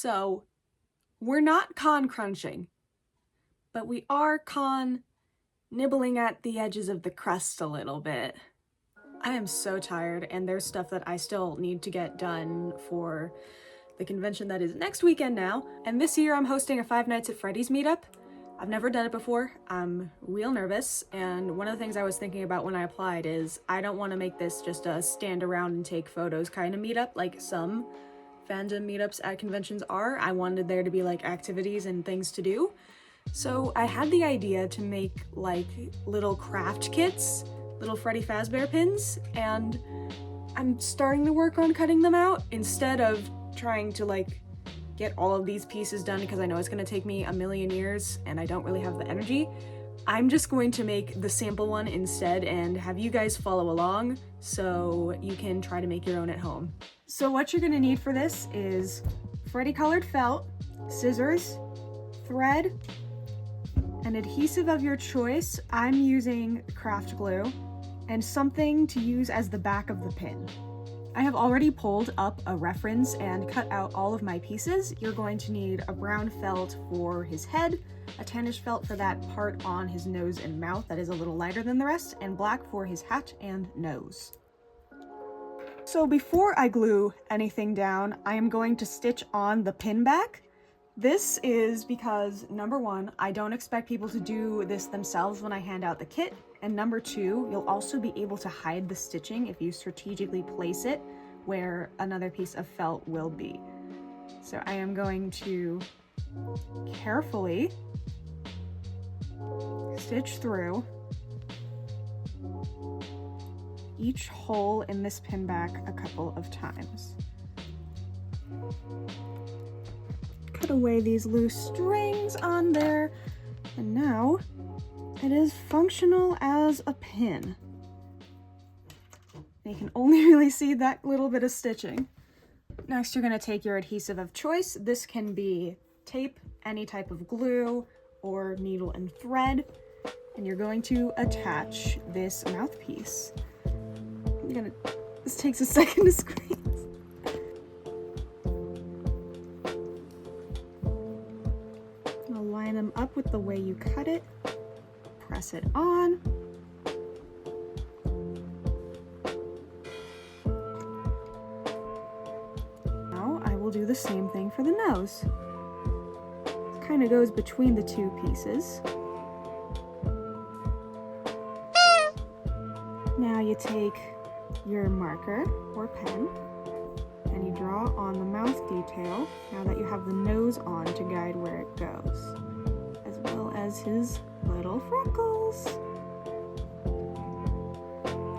So we're not con crunching, but we are con nibbling at the edges of the crust a little bit. I am so tired, and there's stuff that I still need to get done for the convention that is next weekend now. And this year I'm hosting a 5 Nights at Freddy's meetup. I've never done it before. I'm real nervous, and one of the things I was thinking about when I applied is I don't want to make this just a stand around and take photos kind of meetup like some fandom meetups at conventions are. I wanted there to be like activities and things to do. So I had the idea to make like little craft kits, little Freddy Fazbear pins, and I'm starting to work on cutting them out instead of trying to like get all of these pieces done because I know it's going to take me a million years and I don't really have the energy. I'm just going to make the sample one instead and have you guys follow along so you can try to make your own at home. So what you're going to need for this is Freddy colored felt, scissors, thread, an adhesive of your choice. I'm using craft glue, and something to use as the back of the pin. I have already pulled up a reference and cut out all of my pieces. You're going to need a brown felt for his head, a tannish felt for that part on his nose and mouth that is a little lighter than the rest, and black for his hat and nose. So before I glue anything down, I am going to stitch on the pin back. This is because, number one, I don't expect people to do this themselves when I hand out the kit, and number two, you'll also be able to hide the stitching if you strategically place it where another piece of felt will be. So I am going to carefully stitch through each hole in this pin back a couple of times. Cut away these loose strings on there, and now it is functional as a pin. You can only really see that little bit of stitching. Next, you're going to take your adhesive of choice. This can be tape, any type of glue, or needle and thread, and you're going to attach this mouthpiece. This takes a second to squeeze. I'll line them up with the way you cut it. Press it on. Now I will do the same thing for the nose. It kind of goes between the two pieces. Now you take your marker or pen and you draw on the mouth detail now that you have the nose on to guide where it goes, as well as his little freckles.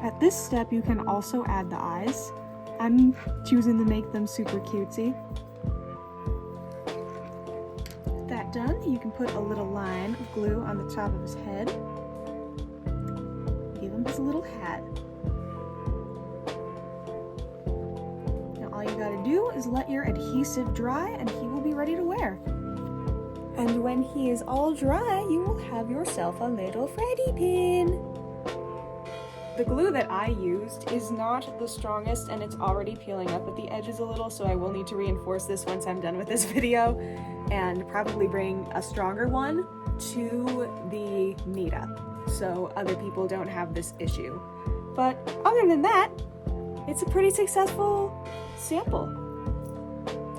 At this step, you can also add the eyes. I'm choosing to make them super cutesy. With that done, you can put a little line of glue on the top of his head. Give him his little hat. Now all you gotta do is let your adhesive dry and he will be ready to wear. And when he is all dry, you will have yourself a little Freddy pin. The glue that I used is not the strongest and it's already peeling up at the edges a little, so I will need to reinforce this once I'm done with this video and probably bring a stronger one to the meetup so other people don't have this issue. But other than that, it's a pretty successful sample.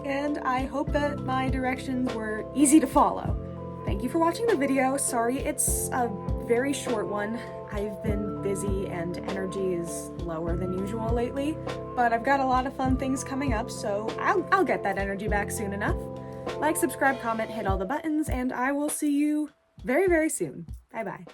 And I hope that my directions were easy to follow. Thank you for watching the video. Sorry it's a very short one. I've been busy and energy is lower than usual lately, but I've got a lot of fun things coming up, so I'll get that energy back soon enough. Like, subscribe, comment, hit all the buttons, and I will see you very, very soon. Bye-bye.